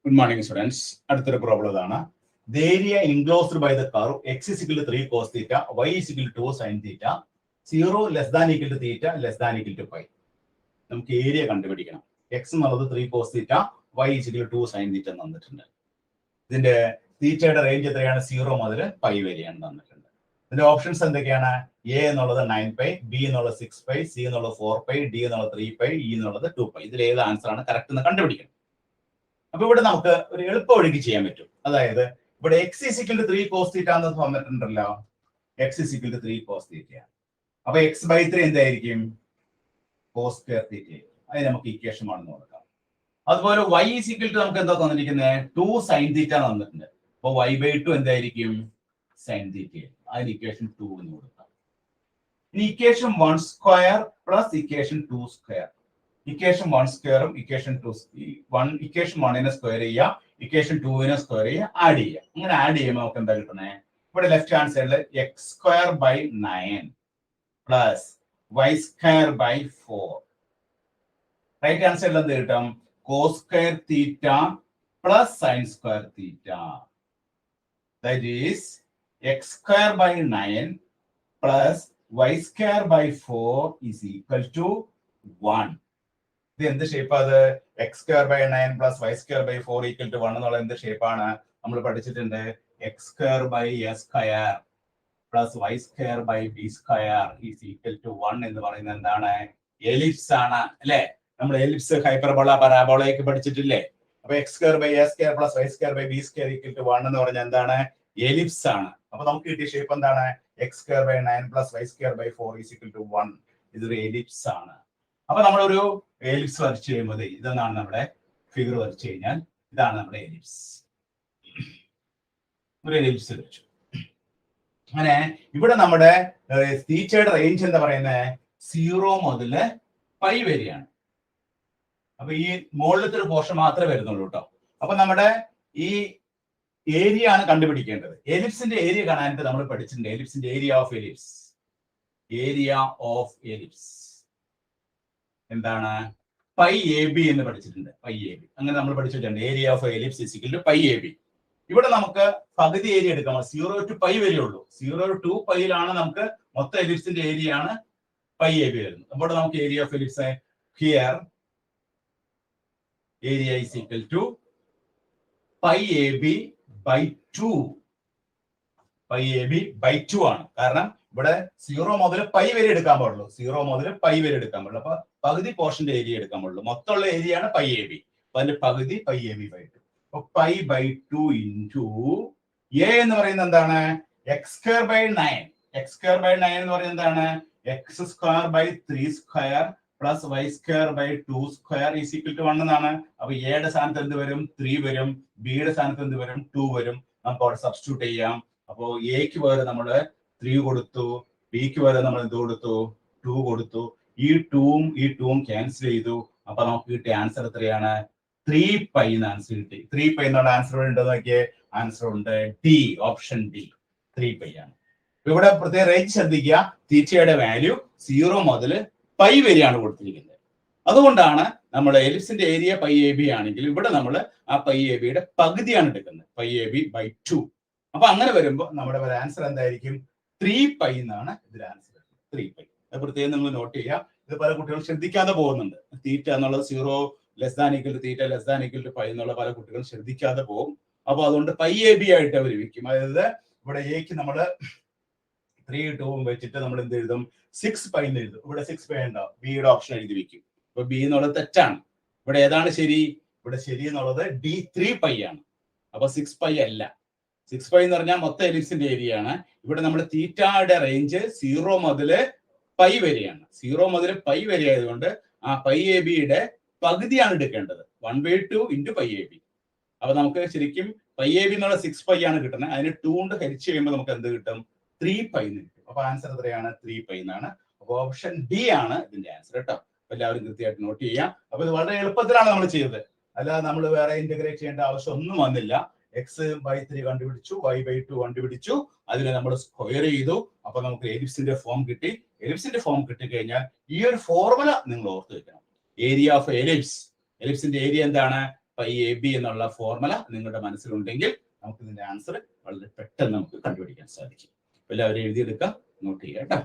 Good morning, students. അടുത്തൊരു problem ഇതാണ്. The area enclosed by the curve x is equal to 3 cos theta, y is equal to 2 sin theta, 0 less than equal to theta, less than equal to pi. നമുക്ക് area കണ്ടുപിടിക്കണം. x എന്നുള്ളത് 3 cos theta, y is equal to 2 sin theta തന്നിട്ടുണ്ട്. ഇതിന്റെ തീറ്റയുടെ range എത്രയാണ്? 0 മുതൽ pi വരെയാണ് തന്നിട്ടുണ്ട്. ഇതിന്റെ ഓപ്ഷൻസ് എന്തൊക്കെയാണ്? എ എന്നുള്ളത് 9 പൈ, ബി എന്നുള്ളത് 6 പൈ, സി എന്നുള്ളത് 4 പൈ, ഡി എന്നുള്ളത് 3 പൈ, ഇ എന്നുള്ളത് 2 പൈ. ഇതിൽ ഏത് ആൻസർ ആണ് കറക്റ്റ് എന്ന് കണ്ടുപിടിക്കണം. അപ്പൊ ഇവിടെ നമുക്ക് ഒരു എളുപ്പ വഴിക്ക് ചെയ്യാൻ പറ്റും. അതായത് ഇവിടെ x is equal to 3 cos theta എന്ന് തന്നിട്ടുണ്ടല്ലോ. x is equal to 3 cos theta. അപ്പൊ x by 3 എന്തായിരിക്കും? cos square theta. അത് നമുക്ക് ഇക്വേഷൻ ആണെന്ന് കൊടുക്കാം. അതുപോലെ y is equal to നമുക്ക് എന്താ തന്നിരിക്കുന്നത്? 2 sin theta തന്നിട്ടുണ്ട്. അപ്പൊ y by 2 എന്തായിരിക്കും? sin theta. അതിന് ഇക്വേഷൻ 2 എന്ന് കൊടുക്കാം. ഇനി equation 1 square plus equation 2 square. Equation 1 സ്ക്വയറും ഇക്വേഷൻ 2 ഇക്വേഷൻ 1നെ സ്ക്വയർ ചെയ്യുക, ഇക്വേഷൻ 2നെ സ്ക്വയർ ചെയ്യുക, ആഡ് ചെയ്യുക. അങ്ങനെ ആഡ് ചെയ്യുമ്പോൾ നമുക്ക് എന്താ കിട്ടുന്നത്? ഇവിടെ ലെഫ്റ്റ് ഹാൻഡ് സൈഡിൽ x square by 9 plus y square by 4. Right hand സൈഡിൽ എന്ത് കിട്ടും? cos square theta plus sin square theta. That is x square by 9 plus y square by 4 is equal to 1. ഇത് എന്ത് ഷേപ്പാണ്? X square by 9 plus y square by 4 equal to 1 എന്നുള്ള എന്ത് ഷേപ്പാണ്? നമ്മൾ പഠിച്ചിട്ടുണ്ട്. X square by A square plus y square by B square is equal to 1 എന്ന് പറയുന്നത് എന്താണ്? എലിപ്സ് ആണ്, അല്ലെ? നമ്മൾ എലിപ്സ്, ഹൈപ്പർബോള, പരാബോളയൊക്കെ പഠിച്ചിട്ടില്ലേ? അപ്പൊ x square by A square plus y square by B square equal to 1 എന്ന് പറഞ്ഞാൽ എന്താണ്? എലിപ്സ് ആണ്. അപ്പൊ നമുക്ക് കിട്ടിയ ഷേപ്പ് എന്താണ്? X square by 9 plus y square by 4 is equal to 1. ഇതൊരു എലിപ്സ് ആണ്. അപ്പൊ നമ്മളൊരു എലിപ്സ് വരച്ചു കഴിയുമ്പോൾ ഇതാണ് നമ്മുടെ ഫിഗർ വരച്ചു കഴിഞ്ഞാൽ ഇതാണ് നമ്മുടെ എലിപ്സ്. ഒരു എലിപ്സ് വരച്ചു. അങ്ങനെ ഇവിടെ നമ്മുടെ തീറ്റയുടെ റേഞ്ച് എന്താ പറയുന്നത്? 0 മുതൽ പൈ വരെയാണ്. അപ്പൊ ഈ മുകളിലത്തെ ഒരു പോർഷൻ മാത്രമേ വരുന്നുള്ളൂ കേട്ടോ. അപ്പൊ നമ്മുടെ ഈ ഏരിയ ആണ് കണ്ടുപിടിക്കേണ്ടത്. എലിപ്സിന്റെ ഏരിയ കാണാനായിട്ട് നമ്മൾ പഠിച്ചിട്ടുണ്ട്. എലിപ്സിന്റെ area of ellipse, area of ellipse എന്താണ്? പൈ എ ബി എന്ന് പഠിച്ചിട്ടുണ്ട്. പൈ എ ബി അങ്ങനെ നമ്മൾ പഠിച്ചിട്ടുണ്ട്. Area of ellipse is equal to pi A B. ഇവിടെ നമുക്ക് പകുതി ഏരിയ എടുക്കാം. 0 to പൈ വരെ ഉള്ളൂ. 0 to പൈയിലാണ് നമുക്ക് മൊത്തം എലിപ്സിന്റെ ഏരിയ ആണ് പൈ എ ബി വരുന്നത്. അപ്പോൾ നമുക്ക് area of ellipse here area is equal to pi A b by 2. Pi A b by 2 ആണ്. കാരണം ഇവിടെ 0 മുതൽ പൈ വരെ എടുക്കാൻ പാടുള്ളൂ. 0 മുതൽ പൈ വരെ എടുക്കാൻ പാടുള്ളൂ. അപ്പൊ പകുതി പോർഷന്റെ ഏരിയ എടുക്കാൻ പാടുള്ളൂ. മൊത്തമുള്ള ഏരിയ ആണ് പൈ എ ബി. അപ്പൊ അതിന്റെ പകുതി പൈ എ ബി ബൈ 2. അപ്പൊ പൈ ബൈ 2 ഇൻറ്റു എ എന്ന് പറയുന്നത് എന്താണ്? X square by 9. X square by 9 എന്ന് പറയുന്നത് എന്താണ്? X square by 3 square plus y square by 2 square is equal to 1 എന്നാണ്. അപ്പൊ എയുടെ സ്ഥാനത്ത് എന്ത് വരും? 3 വരും. ബിയുടെ സ്ഥാനത്ത് എന്ത് വരും? 2 വരും. നമുക്ക് അവിടെ സബ്സ്റ്റിറ്റ്യൂട്ട് ചെയ്യാം. അപ്പോ എക്ക് പകരം നമ്മള് 3 കൊടുത്തു, ബിക്ക് പകരം നമ്മൾ എന്ത് കൊടുത്തു? 2 കൊടുത്തു. ഈ 2ഉം ക്യാൻസൽ ചെയ്തു. അപ്പൊ നമുക്ക് കിട്ടിയ ആൻസർ എത്രയാണ്? 3 പൈ എന്ന് ആൻസർ കിട്ടി. 3 പൈ എന്നുള്ള ആൻസർ ഉണ്ടോ നോക്കിയേ. ആൻസർ ഉണ്ട്. ഡി, ഓപ്ഷൻ ഡി, 3 പൈ ആണ്. ഇവിടെ പ്രത്യേക റേഞ്ച് ശ്രദ്ധിക്കുക. തീറ്റയുടെ വാല്യൂ 0 മുതൽ പൈ വരെയാണ് കൊടുത്തിരിക്കുന്നത്. അതുകൊണ്ടാണ് നമ്മൾ എലിപ്സിന്റെ ഏരിയ പൈ എ ബി ആണെങ്കിൽ ഇവിടെ നമ്മൾ ആ പൈ എ ബിയുടെ പകുതിയാണ് എടുക്കുന്നത്. Pi A b by 2. അപ്പൊ അങ്ങനെ വരുമ്പോൾ നമ്മുടെ ആൻസർ എന്തായിരിക്കും? 3 പൈ എന്നാണ് ഇതിൽ ആൻസർ. 3 പൈ. അത് പ്രത്യേകം നിങ്ങൾ നോട്ട് ചെയ്യുക. ഇത് പല കുട്ടികൾ ശ്രദ്ധിക്കാതെ പോകുന്നുണ്ട്. തീറ്റ എന്നുള്ളത് 0 less than equal to theta less than equal to pi എന്നുള്ള പല കുട്ടികൾ ശ്രദ്ധിക്കാതെ പോകും. അപ്പൊ അതുകൊണ്ട് പൈ എ ബി ആയിട്ട് അവർ വെക്കും. അതായത് ഇവിടെ എക്ക് നമ്മൾ 3 2 വെച്ചിട്ട് നമ്മൾ എന്ത് എഴുതും? 6 പൈ എന്ന് എഴുതും. ഇവിടെ 6 പൈ ഉണ്ടാവും. ബിയുടെ ഓപ്ഷൻ എഴുതി വെക്കും. അപ്പൊ ബി എന്നുള്ളത് തെറ്റാണ്. ഇവിടെ ഏതാണ് ശരി? ഇവിടെ ശരി എന്നുള്ളത് ഡി, 3 പൈ ആണ്. അപ്പൊ 6 പൈ അല്ല. 6 പൈ എന്ന് പറഞ്ഞാൽ മൊത്തം എലിപ്സിന്റെ ഏരിയ ആണ്. ഇവിടെ നമ്മൾ തീറ്റയുടെ റേഞ്ച് 0 മുതൽ പൈ വരെയാണ്. 0 മുതൽ പൈ വരെ ആയതുകൊണ്ട് ആ പൈ എ ബിയുടെ പകുതിയാണ് എടുക്കേണ്ടത്. 1/2 ഇൻറ്റു പൈ എ ബി. അപ്പൊ നമുക്ക് ശരിക്കും പൈ എ ബി എന്നുള്ള 6 പൈ ആണ് കിട്ടുന്നത്. അതിന് 2 കൊണ്ട് ഹരിച്ചു കഴിയുമ്പോൾ നമുക്ക് എന്ത് കിട്ടും? 3 പൈ എന്ന് കിട്ടും. അപ്പൊ ആൻസർ എത്രയാണ്? 3 പൈ എന്നാണ്. അപ്പൊ ഓപ്ഷൻ ഡി ആണ് ഇതിന്റെ ആൻസർ കേട്ടോ. എല്ലാവരും കൃത്യമായിട്ട് നോട്ട് ചെയ്യാം. അപ്പൊ ഇത് വളരെ എളുപ്പത്തിലാണ് നമ്മൾ ചെയ്തത്. അല്ലാതെ നമ്മൾ വേറെ ഇന്റഗ്രേറ്റ് ചെയ്യേണ്ട ആവശ്യം ഒന്നും വന്നില്ല. എക്സ് ബൈ 3 കണ്ടുപിടിച്ചു, വൈ ബൈ 2 കണ്ടുപിടിച്ചു, അതിനെ നമ്മൾ സ്ക്വയർ ചെയ്തു. അപ്പൊ നമുക്ക് എലിപ്സിന്റെ ഫോം കിട്ടി. എലിപ്സിന്റെ ഫോം കിട്ടിക്കഴിഞ്ഞാൽ ഈ ഒരു ഫോർമുല നിങ്ങൾ ഓർത്ത് വെക്കണം. ഏരിയ ഓഫ് എലിപ്സ്, എലിപ്സിന്റെ ഏരിയ എന്താണ്? പൈ എ ബി എന്നുള്ള ഫോർമുല നിങ്ങളുടെ മനസ്സിലുണ്ടെങ്കിൽ നമുക്ക് ഇതിന്റെ ആൻസർ വളരെ പെട്ടെന്ന് നമുക്ക് കണ്ടുപിടിക്കാൻ സാധിക്കും. എല്ലാവരും എഴുതിയെടുക്കുക, നോട്ട് ചെയ്യുക കേട്ടോ.